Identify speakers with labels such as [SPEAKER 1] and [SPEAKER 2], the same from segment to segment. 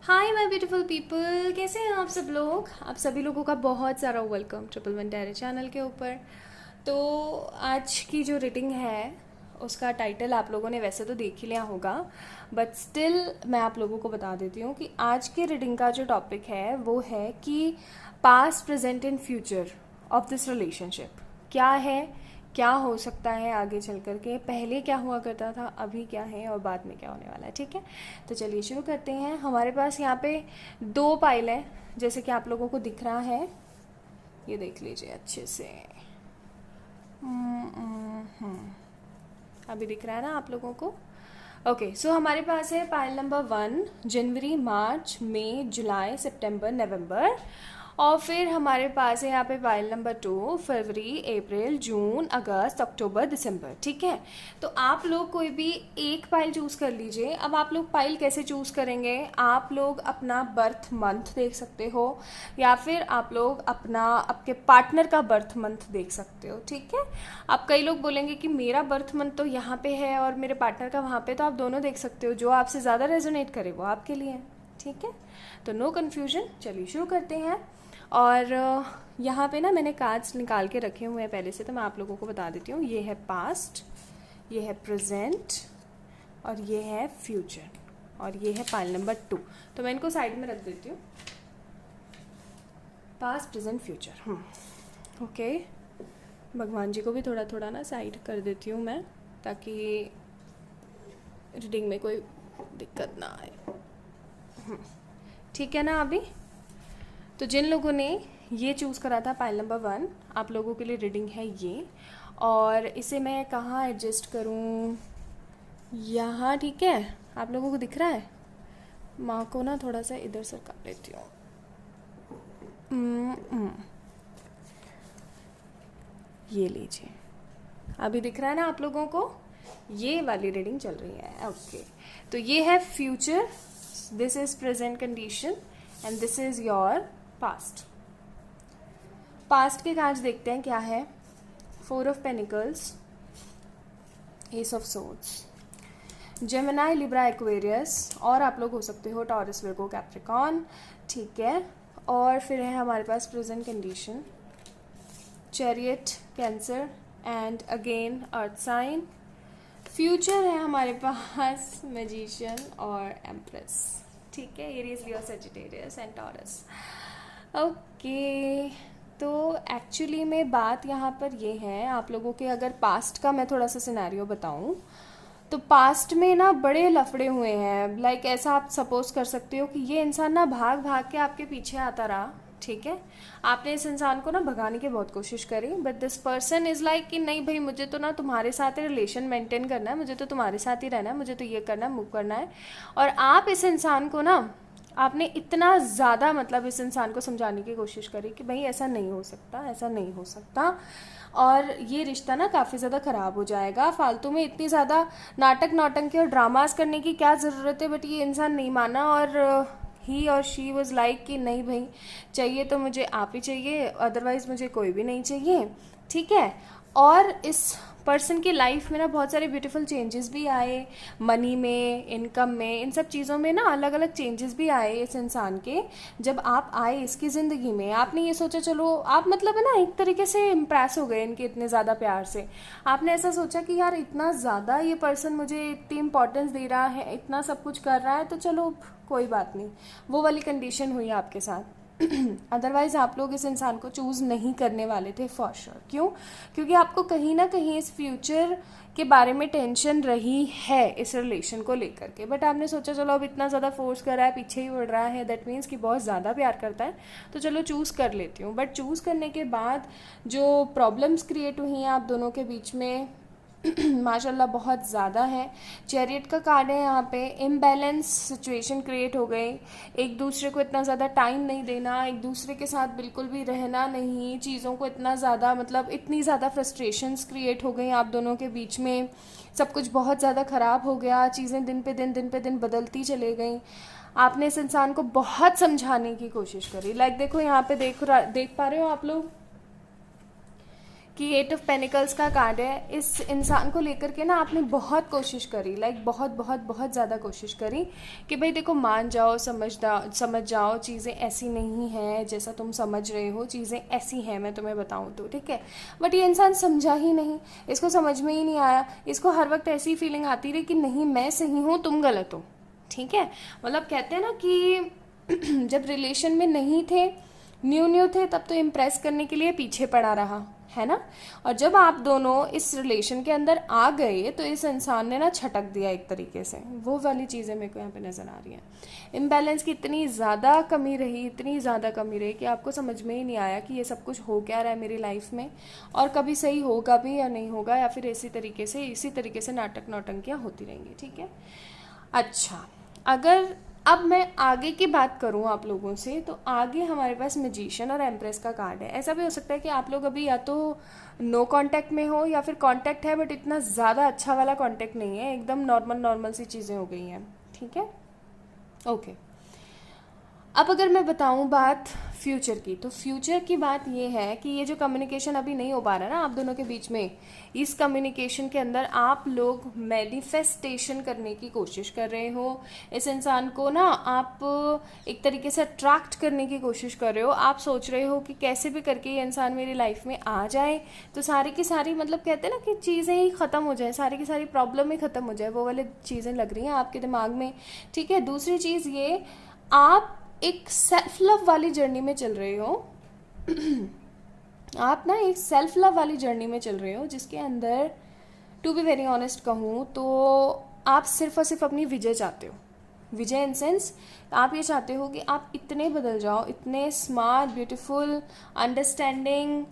[SPEAKER 1] Hi my beautiful people, कैसे हैं आप सब लोग। आप सभी लोगों का बहुत सारा welcome triple one tarot channel के ऊपर। तो आज की जो रीडिंग है उसका टाइटल आप लोगों ने वैसे तो देख ही लिया होगा, बट स्टिल मैं आप लोगों को बता देती हूँ कि आज के रीडिंग का जो टॉपिक है वो है कि past present and future of this relationship क्या है, क्या हो सकता है आगे चल कर के, पहले क्या हुआ करता था, अभी क्या है और बाद में क्या होने वाला है। ठीक है, तो चलिए शुरू करते हैं। हमारे पास यहाँ पे दो पाइल है, जैसे कि आप लोगों को दिख रहा है, ये देख लीजिए अच्छे से। अभी दिख रहा है ना आप लोगों को। ओके, सो हमारे पास है पाइल नंबर 1, जनवरी, मार्च, मई, जुलाई, सितंबर, नवंबर। और फिर हमारे पास है यहाँ पे पाइल नंबर 2, फरवरी, अप्रैल, जून, अगस्त, अक्टूबर, दिसंबर। ठीक है, तो आप लोग कोई भी एक पाइल चूज कर लीजिए। अब आप लोग पाइल कैसे चूज करेंगे, आप लोग अपना बर्थ मंथ देख सकते हो या फिर आप लोग अपना आपके पार्टनर का बर्थ मंथ देख सकते हो। ठीक है, अब कई लोग बोलेंगे कि मेरा बर्थ मंथ तो यहाँ पे है और मेरे पार्टनर का वहाँ पे, तो आप दोनों देख सकते हो, जो आपसे ज़्यादा रेजोनेट करे वो आपके लिए है। ठीक है, तो नो कन्फ्यूजन, चलिए शुरू करते हैं। और यहाँ पे ना मैंने कार्ड्स निकाल के रखे हुए हैं पहले से, तो मैं आप लोगों को बता देती हूँ। ये है पास्ट, ये है प्रेजेंट और ये है फ्यूचर और ये है पाइल नंबर 2। तो मैं इनको साइड में रख देती हूँ, पास्ट प्रेजेंट फ्यूचर। ओके, भगवान जी को भी थोड़ा थोड़ा ना साइड कर देती हूँ मैं, ताकि रीडिंग में कोई दिक्कत ना आए। ठीक है ना। अभी तो जिन लोगों ने ये चूज़ करा था पाइल नंबर 1, आप लोगों के लिए रीडिंग है ये। और इसे मैं कहाँ एडजस्ट करूँ, यहाँ। ठीक है, आप लोगों को दिख रहा है। माँ को ना थोड़ा सा इधर सरका लेती हूँ। ये लीजिए, अभी दिख रहा है ना आप लोगों को। ये वाली रीडिंग चल रही है। ओके, तो ये है future, this is present condition and this is your past. Past के कार्ड्स देखते हैं क्या है। 4 of pentacles, S of swords, Gemini, Libra, Aquarius, और आप लोग हो सकते हो टॉरस, विर्गो, कैप्रिकॉन। ठीक है, और फिर है हमारे पास present condition, chariot, Cancer and again earth sign. Future है हमारे पास मैजिशियन और एम्प्रेस। ठीक है, Aries, Leo, Sagittarius and Taurus. Okay, तो एक्चुअली में बात यहाँ पर ये है, आप लोगों के अगर पास्ट का मैं थोड़ा सा सिनेरियो बताऊँ तो पास्ट में ना बड़े लफड़े हुए हैं। लाइक ऐसा आप सपोज कर सकते हो कि ये इंसान ना भाग भाग के आपके पीछे आता रहा। ठीक है, आपने इस इंसान को ना भगाने की बहुत कोशिश करी, but this person is like कि नहीं भाई, मुझे तो ना तुम्हारे साथ रिलेशन मेंटेन करना है, मुझे तो तुम्हारे साथ ही रहना है, मुझे तो ये करना है, मूव करना है। और आप इस इंसान को ना, आपने इतना ज़्यादा मतलब इस इंसान को समझाने की कोशिश करी कि भाई ऐसा नहीं हो सकता, ऐसा नहीं हो सकता, और ये रिश्ता ना काफ़ी ज़्यादा ख़राब हो जाएगा। फालतू में इतनी ज़्यादा नाटक नौटंकी और ड्रामास करने की क्या ज़रूरत है। बट ये इंसान नहीं माना और ही और शी वॉज लाइक कि नहीं भाई, चाहिए तो मुझे आप ही चाहिए, अदरवाइज़ मुझे कोई भी नहीं चाहिए। ठीक है, और इस पर्सन की लाइफ में ना बहुत सारे ब्यूटीफुल चेंजेस भी आए, मनी में, इनकम में, इन सब चीज़ों में ना अलग अलग चेंजेस भी आए इस इंसान के। जब आप आए इसकी ज़िंदगी में, आपने ये सोचा चलो आप मतलब है ना एक तरीके से इम्प्रेस हो गए इनके इतने ज़्यादा प्यार से। आपने ऐसा सोचा कि यार इतना ज़्यादा ये पर्सन मुझे इतनी इंपॉर्टेंस दे रहा है, इतना सब कुछ कर रहा है, तो चलो कोई बात नहीं। वो वाली कंडीशन हुई आपके साथ। अदरवाइज आप लोग इस इंसान को चूज़ नहीं करने वाले थे फॉर श्योर। क्यों? क्योंकि आपको कहीं ना कहीं इस फ्यूचर के बारे में टेंशन रही है इस रिलेशन को लेकर के। बट आपने सोचा चलो अब इतना ज़्यादा फोर्स कर रहा है, पीछे ही बढ़ रहा है, दैट मीन्स कि बहुत ज़्यादा प्यार करता है, तो चलो चूज़ कर लेती हूँ। बट चूज़ करने के बाद जो प्रॉब्लम्स क्रिएट हुई हैं आप दोनों के बीच में माशाल्लाह बहुत ज़्यादा है। चैरियट का कार्ड है यहाँ पे। इम्बैलेंस सिचुएशन क्रिएट हो गई, एक दूसरे को इतना ज़्यादा टाइम नहीं देना, एक दूसरे के साथ बिल्कुल भी रहना नहीं, चीज़ों को इतना ज़्यादा मतलब इतनी ज़्यादा फ्रस्ट्रेशंस क्रिएट हो गई आप दोनों के बीच में। सब कुछ बहुत ज़्यादा ख़राब हो गया, चीज़ें दिन पे दिन बदलती चले गई। आपने इस इंसान को बहुत समझाने की कोशिश करी। लाइक देखो यहाँ पे देख पा रहे हो आप लोग, कि 8 ऑफ पेनिकल्स का कार्ड है। इस इंसान को लेकर के ना आपने बहुत कोशिश करी, लाइक बहुत बहुत बहुत ज़्यादा कोशिश करी कि भाई देखो मान जाओ, समझ जाओ, चीज़ें ऐसी नहीं हैं जैसा तुम समझ रहे हो, चीज़ें ऐसी हैं मैं तुम्हें बताऊँ तो, ठीक है। बट ये इंसान समझा ही नहीं, इसको समझ में ही नहीं आया, इसको हर वक्त ऐसी फीलिंग आती रही कि नहीं मैं सही हूँ तुम गलत हो, ठीक है। मतलब कहते हैं ना कि जब रिलेशन में नहीं थे, न्यू थे, तब तो इम्प्रेस करने के लिए पीछे पड़ा रहा है ना। और जब आप दोनों इस रिलेशन के अंदर आ गए तो इस इंसान ने ना छटक दिया एक तरीके से। वो वाली चीज़ें मेरे को यहाँ पे नज़र आ रही हैं। इम्बैलेंस की इतनी ज़्यादा कमी रही, इतनी ज़्यादा कमी रही कि आपको समझ में ही नहीं आया कि ये सब कुछ हो क्या रहा है मेरी लाइफ में, और कभी सही होगा भी या नहीं होगा, या फिर इसी तरीके से नाटक नौटंकियाँ होती रहेंगी, ठीक है। अच्छा, अगर अब मैं आगे की बात करूं आप लोगों से, तो आगे हमारे पास मैजिशियन और एम्प्रेस का कार्ड है। ऐसा भी हो सकता है कि आप लोग अभी या तो नो कांटेक्ट में हो, या फिर कांटेक्ट है बट इतना ज़्यादा अच्छा वाला कांटेक्ट नहीं है, एकदम नॉर्मल सी चीज़ें हो गई हैं, ठीक है। ओके, अब अगर मैं बताऊं बात फ्यूचर की, तो फ्यूचर की बात ये है कि ये जो कम्युनिकेशन अभी नहीं हो पा रहा ना आप दोनों के बीच में, इस कम्युनिकेशन के अंदर आप लोग मैनिफेस्टेशन करने की कोशिश कर रहे हो। इस इंसान को ना आप एक तरीके से अट्रैक्ट करने की कोशिश कर रहे हो। आप सोच रहे हो कि कैसे भी करके ये इंसान मेरी लाइफ में आ जाए तो सारी की सारी, मतलब कहते हैं ना कि चीज़ें ही ख़त्म हो जाए, सारी की सारी प्रॉब्लम ही ख़त्म हो जाए, वो वाली चीज़ें लग रही हैं आपके दिमाग में, ठीक है। दूसरी चीज़ ये, आप एक सेल्फ लव वाली जर्नी में चल रहे हो। आप ना एक सेल्फ लव वाली जर्नी में चल रहे हो, जिसके अंदर टू बी वेरी ऑनेस्ट कहूँ तो आप सिर्फ और सिर्फ अपनी विजय चाहते हो। विजय इन सेंस, आप ये चाहते हो कि आप इतने बदल जाओ, इतने स्मार्ट, ब्यूटीफुल, अंडरस्टैंडिंग,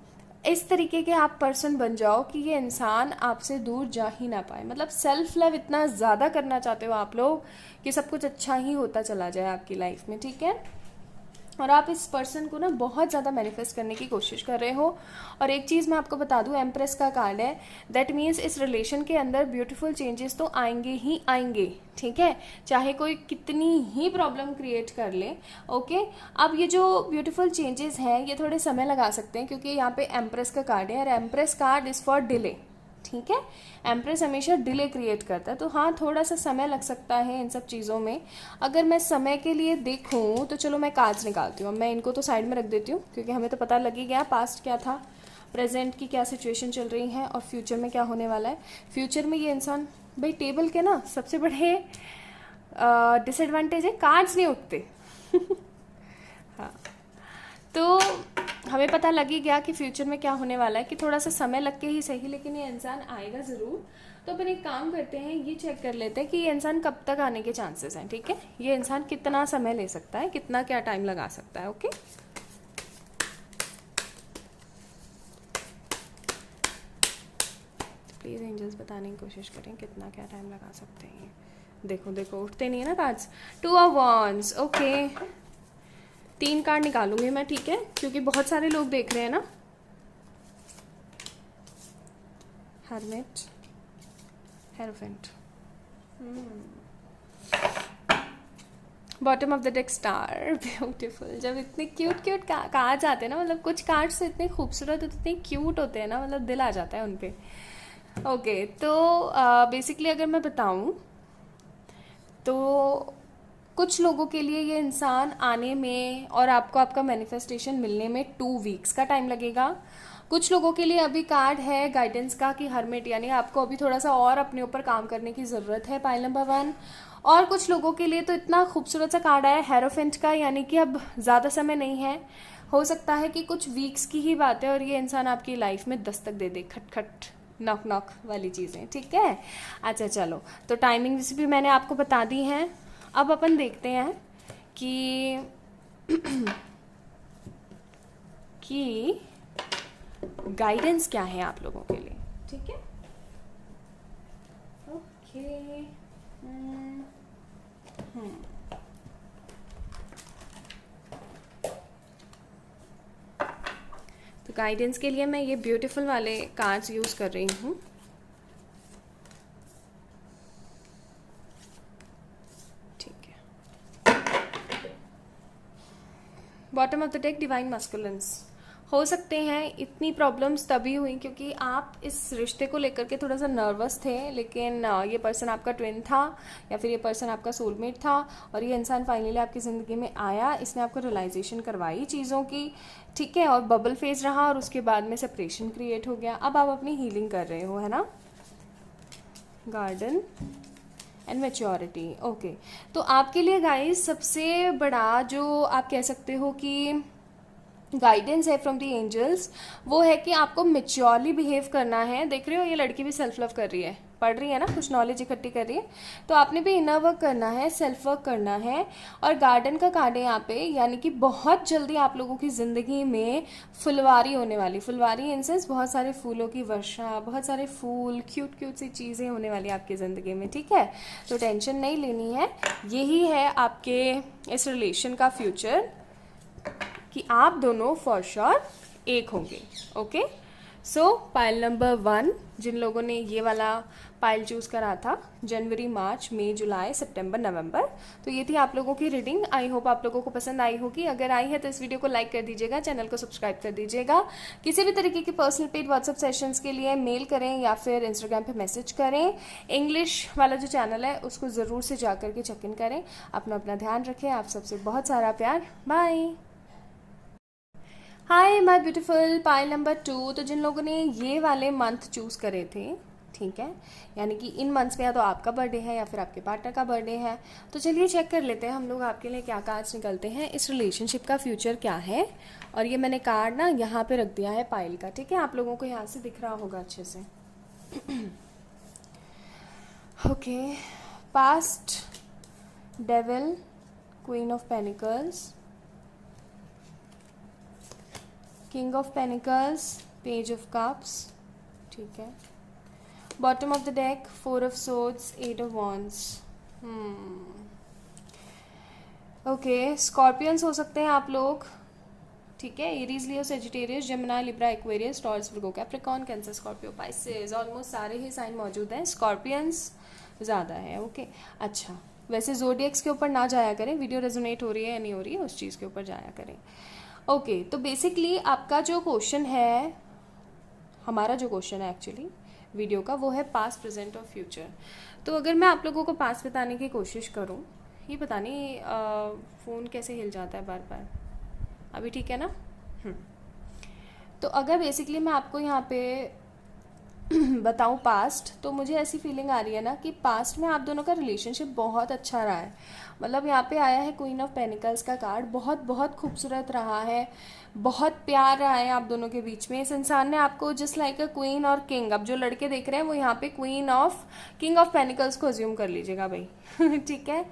[SPEAKER 1] इस तरीके के आप पर्सन बन जाओ कि ये इंसान आपसे दूर जा ही ना पाए। मतलब सेल्फ लव इतना ज़्यादा करना चाहते हो आप लोग कि सब कुछ अच्छा ही होता चला जाए आपकी लाइफ में, ठीक है। और आप इस पर्सन को ना बहुत ज़्यादा मैनिफेस्ट करने की कोशिश कर रहे हो। और एक चीज़ मैं आपको बता दूं, एम्प्रेस का कार्ड है, दैट मीन्स इस रिलेशन के अंदर ब्यूटीफुल चेंजेस तो आएंगे ही आएंगे, ठीक है, चाहे कोई कितनी ही प्रॉब्लम क्रिएट कर ले। ओके, अब ये जो ब्यूटीफुल चेंजेस हैं ये थोड़े समय लगा सकते हैं, क्योंकि यहाँ पे एम्प्रेस का कार्ड है, और empress card is for delay, ठीक है। एम्प्रेस हमेशा डिले क्रिएट करता है, तो हाँ थोड़ा सा समय लग सकता है इन सब चीज़ों में। अगर मैं समय के लिए देखूँ तो चलो मैं कार्ड्स निकालती हूँ, मैं इनको तो साइड में रख देती हूँ, क्योंकि हमें तो पता लग ही गया पास्ट क्या था, प्रेजेंट की क्या सिचुएशन चल रही है, और फ्यूचर में क्या होने वाला है। फ्यूचर में ये इंसान, भाई टेबल के ना सबसे बड़े डिसएडवांटेज है कार्ड्स नहीं उठते। हाँ, तो हमें पता लग ही गया कि फ्यूचर में क्या होने वाला है, कि थोड़ा सा समय लग के ही सही, लेकिन ये इंसान आएगा ज़रूर। तो अपन एक काम करते हैं, ये चेक कर लेते हैं कि ये इंसान कब तक आने के चांसेस हैं, ठीक है। ये इंसान कितना समय ले सकता है, कितना क्या टाइम लगा सकता है। ओके, प्लीज़ एंजल्स बताने की कोशिश करें कितना क्या टाइम लगा सकते हैं। देखो देखो उठते नहीं है ना cards. 2 of wands, okay, 3 card निकालूंगी मैं, ठीक है, क्योंकि बहुत सारे लोग देख रहे हैं ना। Hermit, hierophant, bottom of the deck star, beautiful. जब इतने क्यूट क्यूट कार्ड्स आते हैं ना, मतलब कुछ कार्ड्स तो इतने खूबसूरत होते, इतने क्यूट होते हैं ना, मतलब दिल आ जाता है उन पे। ओके, तो बेसिकली अगर मैं बताऊं तो कुछ लोगों के लिए ये इंसान आने में और आपको आपका मैनिफेस्टेशन मिलने में 2 वीक्स का टाइम लगेगा। कुछ लोगों के लिए अभी कार्ड है गाइडेंस का कि हर्मिट, यानी आपको अभी थोड़ा सा और अपने ऊपर काम करने की ज़रूरत है, पाइल नंबर 1। और कुछ लोगों के लिए तो इतना खूबसूरत सा कार्ड आया हेरोफेंट का, यानी कि अब ज़्यादा समय नहीं है, हो सकता है कि कुछ वीक्स की ही बात है और ये इंसान आपकी लाइफ में दस्तक दे दे, खटखट नॉक नॉक वाली चीज़ें, ठीक है। अच्छा चलो, तो टाइमिंग्स भी मैंने आपको बता दी हैं। अब अपन देखते हैं कि कि गाइडेंस क्या है आप लोगों के लिए, ठीक है। ओके, तो गाइडेंस के लिए मैं ये ब्यूटीफुल वाले कार्ड्स यूज़ कर रही हूँ। ठीक है, bottom of the deck divine masculines, हो सकते हैं इतनी प्रॉब्लम्स तभी हुई क्योंकि आप इस रिश्ते को लेकर के थोड़ा सा नर्वस थे, लेकिन ये पर्सन आपका ट्विन था या फिर ये पर्सन आपका सोलमेट था, और ये इंसान फाइनली आपकी ज़िंदगी में आया, इसने आपको रियलाइजेशन करवाई चीज़ों की, ठीक है, और बबल फेज रहा और उसके बाद में सेपरेशन क्रिएट हो गया। अब आप अपनी हीलिंग कर रहे हो, है ना। Garden and maturity, okay. तो आपके लिए गाइस सबसे बड़ा जो आप कह सकते हो कि गाइडेंस है फ्रॉम द एंजल्स, वो है कि आपको मेच्योरली बिहेव करना है। देख रहे हो ये लड़की भी सेल्फ लव कर रही है, पढ़ रही है ना, कुछ नॉलेज इकट्ठी कर रही है, तो आपने भी इनर वर्क करना है, सेल्फ वर्क करना है। और गार्डन का कार्ड है यहाँ पे, यानी कि बहुत जल्दी आप लोगों की ज़िंदगी में फुलवारी होने वाली, फुलवारी इन सेंस बहुत सारे फूलों की वर्षा, बहुत सारे फूल, क्यूट क्यूट सी चीज़ें होने वाली आपकी ज़िंदगी में, ठीक है। तो टेंशन नहीं लेनी है, यही है आपके इस रिलेशन का फ्यूचर कि आप दोनों फॉर श्योर एक होंगे, ओके। सो पाइल नंबर 1, जिन लोगों ने ये वाला पाइल चूज़ करा था, जनवरी, मार्च, मई, जुलाई, सितंबर, नवंबर, तो ये थी आप लोगों की रीडिंग। आई होप आप लोगों को पसंद आई होगी। अगर आई है तो इस वीडियो को लाइक कर दीजिएगा, चैनल को सब्सक्राइब कर दीजिएगा। किसी भी तरीके की पर्सनल पेड व्हाट्सएप सेशंस के लिए मेल करें या फिर इंस्टाग्राम पे मैसेज करें। इंग्लिश वाला जो चैनल है उसको ज़रूर से जा करके चेक इन करें। अपना ध्यान रखें। आप सबसे बहुत सारा प्यार, बाय। हाय माय ब्यूटीफुल पाइल नंबर 2, तो जिन लोगों ने ये वाले मंथ चूज़ करे थे, ठीक है, यानी कि इन मंथ्स में या तो आपका बर्थडे है या फिर आपके पार्टनर का बर्थडे है, तो चलिए चेक कर लेते हैं हम लोग आपके लिए क्या कार्ड्स निकलते हैं, इस रिलेशनशिप का फ्यूचर क्या है। और ये मैंने कार्ड ना यहाँ पे रख दिया है पाइल का, ठीक है, आप लोगों को यहाँ से दिख रहा होगा अच्छे से। Okay, past, devil, queen of pentacles, king of pentacles, page of cups, ठीक है, bottom of the deck, 4 of swords, 8 of wands. Okay, Scorpions हो सकते हैं आप लोग, ठीक है, Aries, Leo, Sagittarius, Gemini, Libra, Aquarius, Taurus, Virgo, Capricorn, Cancer, Scorpio, Pisces, almost सारे ही साइन मौजूद हैं, स्कॉर्पियंस ज़्यादा है, ओके। अच्छा, वैसे जोडियक्स के ऊपर ना जाया करें, वीडियो रेजोनेट हो रही है या नहीं हो रही है उस चीज़ के ऊपर जाया करें, ओके। तो बेसिकली आपका जो क्वेश्चन है, हमारा जो क्वेश्चन है एक्चुअली वीडियो का, वो है पास्ट, प्रेजेंट और फ्यूचर। तो अगर मैं आप लोगों को पास्ट बताने की कोशिश करूं, ये पता नहीं फ़ोन कैसे हिल जाता है बार बार, अभी ठीक है ना। तो अगर बेसिकली मैं आपको यहाँ पे बताऊँ पास्ट, तो मुझे ऐसी फीलिंग आ रही है ना कि पास्ट में आप दोनों का रिलेशनशिप बहुत अच्छा रहा है। मतलब यहाँ पे आया है क्वीन ऑफ पेनिकल्स का कार्ड, बहुत बहुत खूबसूरत रहा है, बहुत प्यार रहा है आप दोनों के बीच में। इस इंसान ने आपको जस्ट लाइक अ क्वीन और किंग, अब जो लड़के देख रहे हैं वो यहाँ पे किंग ऑफ पेनिकल्स को अज्यूम कर लीजिएगा भाई ठीक है।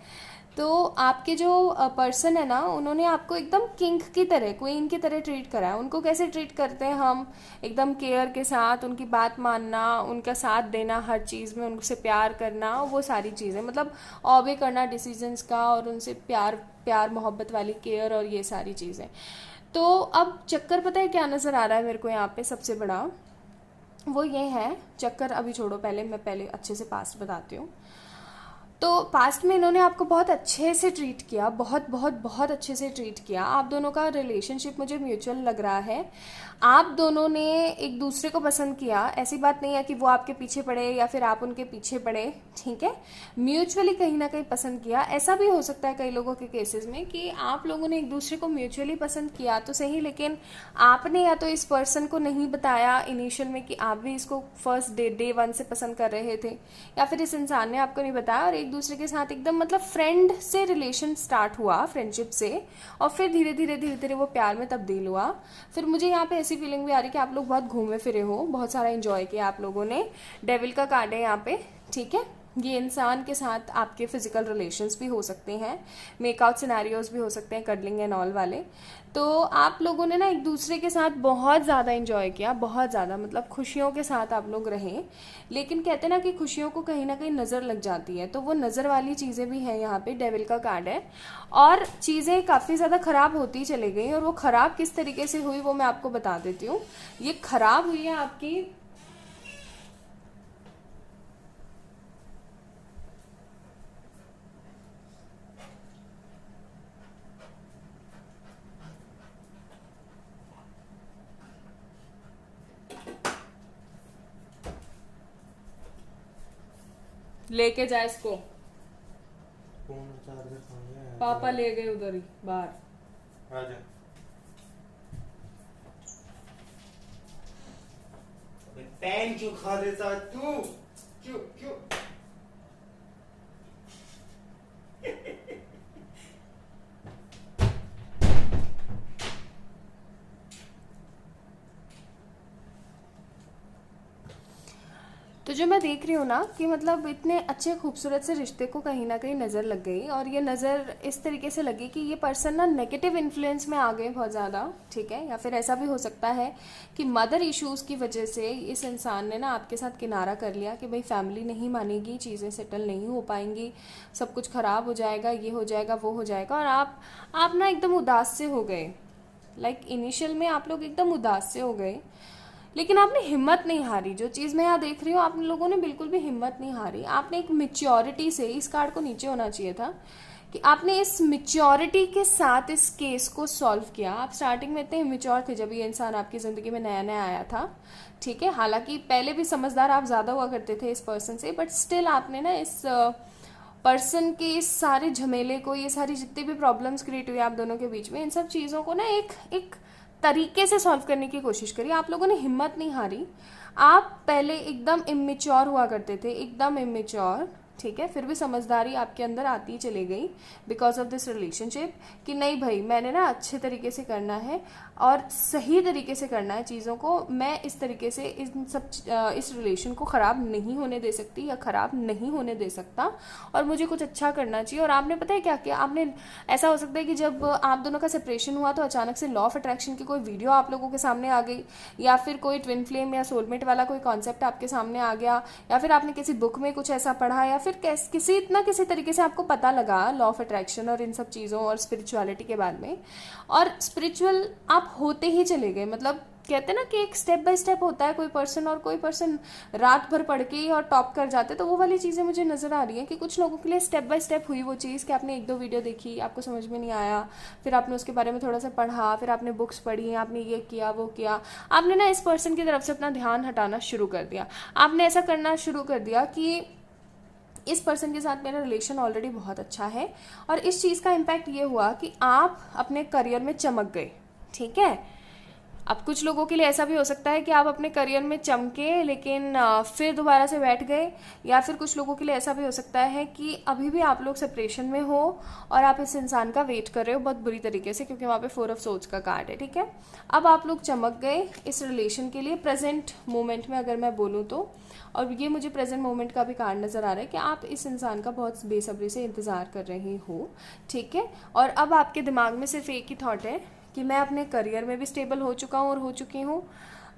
[SPEAKER 1] तो आपके जो पर्सन है ना, उन्होंने आपको एकदम किंग की तरह, क्वीन की तरह ट्रीट करा है। उनको कैसे ट्रीट करते हैं हम, एकदम केयर के साथ, उनकी बात मानना, उनका साथ देना हर चीज़ में, उनसे प्यार करना, वो सारी चीज़ें, मतलब ऑबे करना डिसीजंस का, और उनसे प्यार प्यार मोहब्बत वाली केयर और ये सारी चीज़ें। तो अब चक्कर पता है क्या नज़र आ रहा है मेरे को यहाँ पे, सबसे बड़ा वो ये है, चक्कर अभी छोड़ो, पहले अच्छे से पास्ट बताती हूँ। तो पास्ट में इन्होंने आपको बहुत अच्छे से ट्रीट किया, बहुत बहुत बहुत अच्छे से ट्रीट किया। आप दोनों का रिलेशनशिप मुझे म्यूचुअल लग रहा है, आप दोनों ने एक दूसरे को पसंद किया। ऐसी बात नहीं है कि वो आपके पीछे पड़े या फिर आप उनके पीछे पड़े, ठीक है, म्यूचुअली कहीं ना कहीं पसंद किया। ऐसा भी हो सकता है कई लोगों के केसेस में कि आप लोगों ने एक दूसरे को म्यूचुअली पसंद किया तो सही, लेकिन आपने या तो इस पर्सन को नहीं बताया इनिशियल में कि आप भी इसको फर्स्ट डे 1 से पसंद कर रहे थे, या फिर इस इंसान ने आपको नहीं बताया और एक दूसरे के साथ एकदम मतलब फ्रेंड से रिलेशन स्टार्ट हुआ, फ्रेंडशिप से, और फिर धीरे धीरे वो प्यार में तब्दील हुआ। फिर मुझे यहाँ पे ऐसी फीलिंग भी आ रही है कि आप लोग बहुत घूमे फिरे हो, बहुत सारा एंजॉय किया आप लोगों ने। डेविल का कार्ड है यहाँ पे, ठीक है, ये इंसान के साथ आपके फिजिकल रिलेशंस भी हो सकते हैं, मेकआउट सिनेरियोज भी हो सकते हैं, कडलिंग एंड ऑल वाले। तो आप लोगों ने ना एक दूसरे के साथ बहुत ज़्यादा एंजॉय किया, बहुत ज़्यादा, मतलब खुशियों के साथ आप लोग रहे। लेकिन कहते हैं ना कि खुशियों को कहीं ना कहीं नज़र लग जाती है, तो वो नज़र वाली चीज़ें भी हैं यहाँ पे, डेविल का कार्ड है। और चीज़ें काफ़ी ज़्यादा ख़राब होती चली गई, और वो ख़राब किस तरीके से हुई वो मैं आपको बता देती हूँ। ये ख़राब हुई है आपकी, लेके जा इसको।
[SPEAKER 2] फोन चार्जर कहाँ गया?
[SPEAKER 1] पापा ले गए उधर ही बाहर।
[SPEAKER 2] आजा। अबे पेन क्यों खा देता तू? क्यों क्यों?
[SPEAKER 1] तो जो मैं देख रही हूँ ना कि मतलब इतने अच्छे खूबसूरत से रिश्ते को कहीं ना कहीं नज़र लग गई, और ये नज़र इस तरीके से लगी कि ये पर्सन ना नेगेटिव इन्फ्लुएंस में आ गए बहुत ज़्यादा, ठीक है। या फिर ऐसा भी हो सकता है कि मदर इश्यूज़ की वजह से इस इंसान ने ना आपके साथ किनारा कर लिया कि भाई फैमिली नहीं मानेगी, चीज़ें सेटल नहीं हो पाएंगी, सब कुछ ख़राब हो जाएगा, ये हो जाएगा, वो हो जाएगा, और आप ना एकदम उदास से हो गए। लाइक इनिशियल में आप लोग एकदम उदास से हो गए, लेकिन आपने हिम्मत नहीं हारी। जो चीज़ मैं यहाँ देख रही हूँ, आप लोगों ने बिल्कुल भी हिम्मत नहीं हारी। आपने एक मेच्योरिटी से, इस कार्ड को नीचे होना चाहिए था, कि आपने इस मेच्योरिटी के साथ इस केस को सॉल्व किया। आप स्टार्टिंग में इतने इमेच्योर थे जब ये इंसान आपकी ज़िंदगी में नया नया आया था, ठीक है। हालांकि पहले भी समझदार आप ज़्यादा हुआ करते थे इस पर्सन से, बट स्टिल आपने ना इस पर्सन के इस सारे झमेले को, ये सारी जितनी भी प्रॉब्लम्स क्रिएट हुई आप दोनों के बीच में, इन सब चीज़ों को ना एक एक तरीके से सॉल्व करने की कोशिश करी। आप लोगों ने हिम्मत नहीं हारी। आप पहले एकदम इमेच्योर हुआ करते थे, एकदम इमेच्योर, ठीक है। फिर भी समझदारी आपके अंदर आती ही चली गई बिकॉज ऑफ दिस रिलेशनशिप, कि नहीं भाई मैंने ना अच्छे तरीके से करना है और सही तरीके से करना है चीज़ों को। मैं इस तरीके से इस रिलेशन को ख़राब नहीं होने दे सकती या ख़राब नहीं होने दे सकता, और मुझे कुछ अच्छा करना चाहिए। और आपने पता है क्या किया? आपने, ऐसा हो सकता है कि जब आप दोनों का सेपरेशन हुआ तो अचानक से लॉ ऑफ अट्रैक्शन की कोई वीडियो आप लोगों के सामने आ गई, या फिर कोई ट्विन फ्लेम या सोलमेट वाला कोई कॉन्सेप्ट आपके सामने आ गया, या फिर आपने किसी बुक में कुछ ऐसा पढ़ा, या फिर किसी तरीके से आपको पता लगा लॉ ऑफ अट्रैक्शन और इन सब चीज़ों और स्पिरिचुअलिटी के बारे में, और स्पिरिचुअल आप होते ही चले गए। मतलब कहते हैं ना कि एक स्टेप बाय स्टेप होता है कोई पर्सन, और कोई पर्सन रात भर पढ़ के और टॉप कर जाते। तो वो वाली चीज़ें मुझे नज़र आ रही हैं कि कुछ लोगों के लिए स्टेप बाय स्टेप हुई वो चीज़ कि आपने एक दो वीडियो देखी, आपको समझ में नहीं आया, फिर आपने उसके बारे में थोड़ा सा पढ़ा, फिर आपने बुक्स पढ़ी, आपने ये किया वो किया, आपने ना इस पर्सन की तरफ से अपना ध्यान हटाना शुरू कर दिया। आपने ऐसा करना शुरू कर दिया कि इस पर्सन के साथ मेरा रिलेशन ऑलरेडी बहुत अच्छा है, और इस चीज़ का इम्पैक्ट ये हुआ कि आप अपने करियर में चमक गए, ठीक है। अब कुछ लोगों के लिए ऐसा भी हो सकता है कि आप अपने करियर में चमके लेकिन फिर दोबारा से बैठ गए, या फिर कुछ लोगों के लिए ऐसा भी हो सकता है कि अभी भी आप लोग सेपरेशन में हो और आप इस इंसान का वेट कर रहे हो बहुत बुरी तरीके से, क्योंकि वहाँ पे 4 ऑफ सोर्ड्स का कार्ड है, ठीक है। अब आप लोग चमक गए इस रिलेशन के लिए प्रेजेंट मोमेंट में, अगर मैं बोलूँ तो। और ये मुझे प्रेजेंट मोमेंट का भी कार्ड नज़र आ रहा है कि आप इस इंसान का बहुत बेसब्री से इंतज़ार कर रहे हो, ठीक है। और अब आपके दिमाग में सिर्फ एक ही थॉट है कि मैं अपने करियर में भी स्टेबल हो चुका हूँ और हो चुकी हूँ,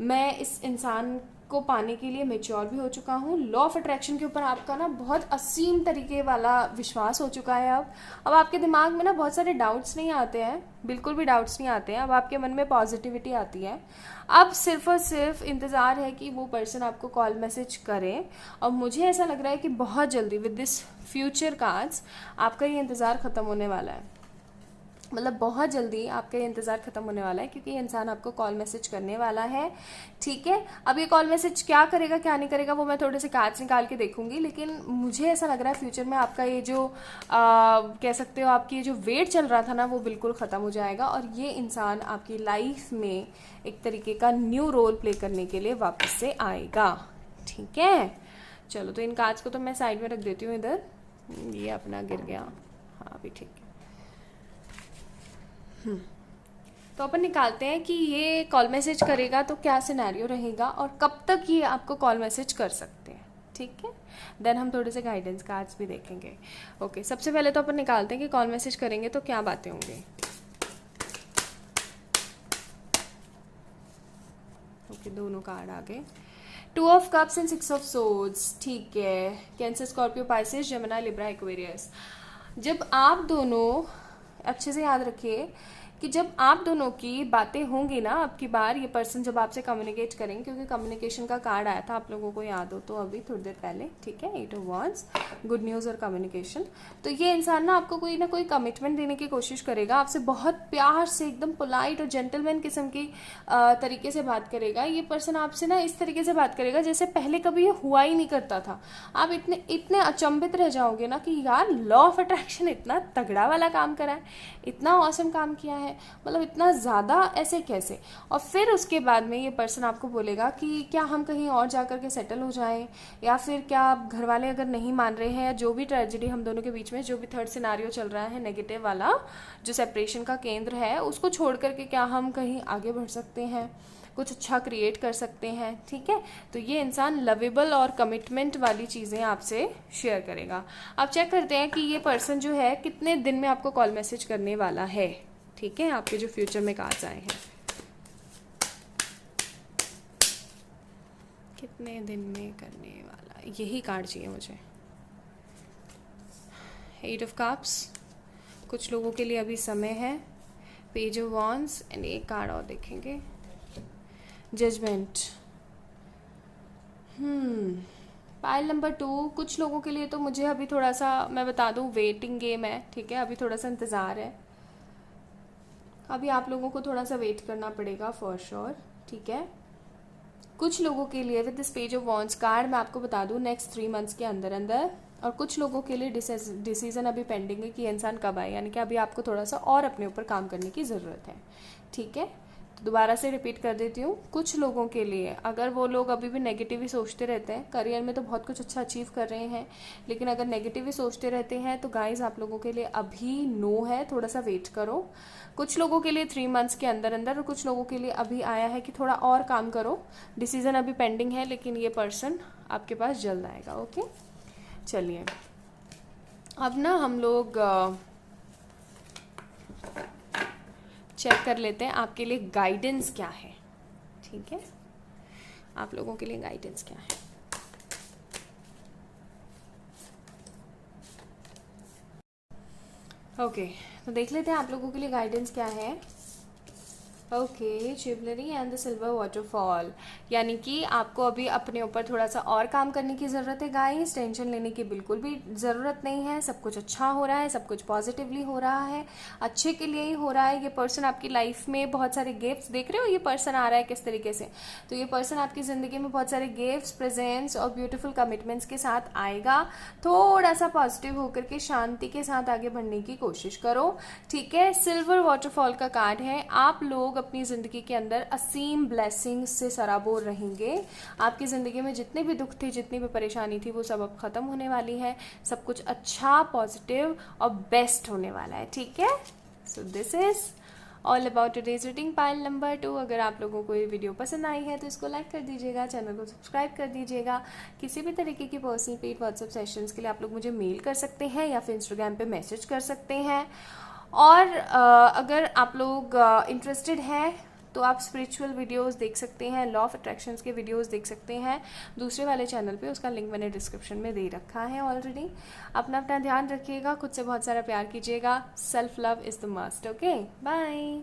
[SPEAKER 1] मैं इस इंसान को पाने के लिए मेच्योर भी हो चुका हूँ। लॉ ऑफ अट्रैक्शन के ऊपर आपका ना बहुत असीम तरीके वाला विश्वास हो चुका है। अब आपके दिमाग में ना बहुत सारे डाउट्स नहीं आते हैं, बिल्कुल भी डाउट्स नहीं आते हैं। अब आपके मन में पॉजिटिविटी आती है। अब सिर्फ और सिर्फ इंतज़ार है कि वो पर्सन आपको कॉल मैसेज करे, और मुझे ऐसा लग रहा है कि बहुत जल्दी विद दिस फ्यूचर कार्ड्स आपका ये इंतज़ार ख़त्म होने वाला है। मतलब बहुत जल्दी आपका ये इंतज़ार ख़त्म होने वाला है, क्योंकि ये इंसान आपको कॉल मैसेज करने वाला है, ठीक है। अब ये कॉल मैसेज क्या करेगा क्या नहीं करेगा वो मैं थोड़े से कार्ड्स निकाल के देखूंगी, लेकिन मुझे ऐसा लग रहा है फ्यूचर में आपका ये जो कह सकते हो आपकी ये जो वेट चल रहा था ना वो बिल्कुल ख़त्म हो जाएगा, और ये इंसान आपकी लाइफ में एक तरीके का न्यू रोल प्ले करने के लिए वापस से आएगा, ठीक है। चलो तो इन कार्ड्स को तो मैं साइड में रख देती हूँ इधर, ये अपना गिर गया, हाँ भी ठीक है। तो अपन निकालते हैं कि ये कॉल मैसेज करेगा तो क्या सिनेरियो रहेगा और कब तक ये आपको कॉल मैसेज कर सकते हैं, ठीक है। देन हम थोड़े से गाइडेंस कार्ड्स भी देखेंगे। ओके, सबसे पहले तो अपन निकालते हैं कि कॉल मैसेज करेंगे तो क्या बातें होंगी। ओके, दोनों कार्ड आ गए, 2 of cups and 6 of swords, ठीक है। Cancer, Scorpio, Pisces, Gemini, Libra, Aquarius. जब आप दोनों, अच्छे से याद रखिए कि जब आप दोनों की बातें होंगी ना, अब की बार ये पर्सन जब आपसे कम्युनिकेट करेंगे, क्योंकि कम्युनिकेशन का कार्ड आया था आप लोगों को याद हो तो अभी थोड़ी देर पहले, ठीक है, 8 ऑफ वांड्स, गुड न्यूज़ और कम्युनिकेशन। तो ये इंसान ना आपको कोई ना कोई कमिटमेंट देने की कोशिश करेगा, आपसे बहुत प्यार से एकदम पोलाइट और जेंटलमैन किस्म की तरीके से बात करेगा। ये पर्सन आपसे ना इस तरीके से बात करेगा जैसे पहले कभी ये हुआ ही नहीं करता था। आप इतने इतने अचंभित रह जाओगे ना कि यार लॉ ऑफ अट्रैक्शन इतना तगड़ा वाला काम करा है, इतना ऑसम काम किया है, मतलब इतना ज़्यादा ऐसे कैसे। और फिर उसके बाद में ये पर्सन आपको बोलेगा कि क्या हम कहीं और जा कर के सेटल हो जाएं, या फिर क्या आप घर वाले अगर नहीं मान रहे हैं, जो भी ट्रेजेडी हम दोनों के बीच में, जो भी थर्ड सिनारियो चल रहा है नेगेटिव वाला, जो सेपरेशन का केंद्र है, उसको छोड़ करके क्या हम कहीं आगे बढ़ सकते हैं, कुछ अच्छा क्रिएट कर सकते हैं, ठीक है। तो ये इंसान लवेबल और कमिटमेंट वाली चीज़ें आपसे शेयर करेगा। अब चेक करते हैं कि ये पर्सन जो है कितने दिन में आपको कॉल मैसेज करने वाला है, ठीक है, आपके जो फ्यूचर में कार्ड्स आए हैं, कितने दिन में करने वाला, यही कार्ड चाहिए मुझे। 8 ऑफ कप्स, कुछ लोगों के लिए अभी समय है, पेज ऑफ वॉन्ड्स एंड एक कार्ड और देखेंगे, जजमेंट। पाइल नंबर 2, कुछ लोगों के लिए तो मुझे अभी थोड़ा सा मैं बता दूं वेटिंग गेम है, ठीक है, अभी थोड़ा सा इंतज़ार है, अभी आप लोगों को थोड़ा सा वेट करना पड़ेगा फॉर श्योर, ठीक है। कुछ लोगों के लिए with this page of wands card मैं आपको बता दूं नेक्स्ट 3 मंथ्स के अंदर अंदर, और कुछ लोगों के लिए डिसीजन अभी पेंडिंग है कि इंसान कब आए, यानी कि अभी आपको थोड़ा सा और अपने ऊपर काम करने की ज़रूरत है, ठीक है। तो दोबारा से रिपीट कर देती हूँ, कुछ लोगों के लिए अगर वो लोग अभी भी नेगेटिव ही सोचते रहते हैं, करियर में तो बहुत कुछ अच्छा अचीव कर रहे हैं, लेकिन अगर नेगेटिव ही सोचते रहते हैं तो गाइज आप लोगों के लिए अभी नो है, थोड़ा सा वेट करो। कुछ लोगों के लिए 3 मंथ्स के अंदर अंदर, और कुछ लोगों के लिए अभी आया है कि थोड़ा और काम करो, डिसीजन अभी पेंडिंग है, लेकिन ये पर्सन आपके पास जल्द आएगा, ओके। चलिए अब ना हम लोग चेक कर लेते हैं आपके लिए गाइडेंस क्या है, ठीक है, आप लोगों के लिए गाइडेंस क्या है। ओके, तो देख लेते हैं आप लोगों के लिए गाइडेंस क्या है। Okay, jewellery and the silver waterfall, यानी कि आपको अभी अपने ऊपर थोड़ा सा और काम करने की ज़रूरत है गाइस, टेंशन लेने की बिल्कुल भी ज़रूरत नहीं है, सब कुछ अच्छा हो रहा है, सब कुछ पॉजिटिवली हो रहा है, अच्छे के लिए ही हो रहा है। ये पर्सन आपकी लाइफ में बहुत सारे गिफ्ट्स, देख रहे हो ये पर्सन आ रहा है किस तरीके से, तो ये पर्सन आपकी ज़िंदगी में बहुत सारे गिफ्ट्स, प्रेजेंट्स और ब्यूटीफुल कमिटमेंट्स के साथ आएगा। थोड़ा सा पॉजिटिव होकर के शांति के साथ आगे बढ़ने की कोशिश करो, ठीक है। सिल्वर वाटरफॉल का कार्ड है, आप लोग अपनी ज़िंदगी के अंदर असीम ब्लेसिंग्स से सराबोर रहेंगे। आपकी ज़िंदगी में जितने भी दुख थे, जितनी भी परेशानी थी, वो सब अब ख़त्म होने वाली है, सब कुछ अच्छा, पॉजिटिव और बेस्ट होने वाला है, ठीक है। So this is all about today's reading pile number 2। अगर आप लोगों को ये वीडियो पसंद आई है तो इसको लाइक कर दीजिएगा, चैनल को सब्सक्राइब कर दीजिएगा। किसी भी तरीके की पर्सनल पेड व्हाट्सएप सेशंस के लिए आप लोग मुझे मेल कर सकते हैं या फिर इंस्टाग्राम पे मैसेज कर सकते हैं। और अगर आप लोग इंटरेस्टेड हैं तो आप स्पिरिचुअल वीडियोस देख सकते हैं, लॉ ऑफ अट्रैक्शंस के वीडियोस देख सकते हैं दूसरे वाले चैनल पे, उसका लिंक मैंने डिस्क्रिप्शन में दे रखा है ऑलरेडी। अपना ध्यान रखिएगा, खुद से बहुत सारा प्यार कीजिएगा, self love is the must, okay, bye.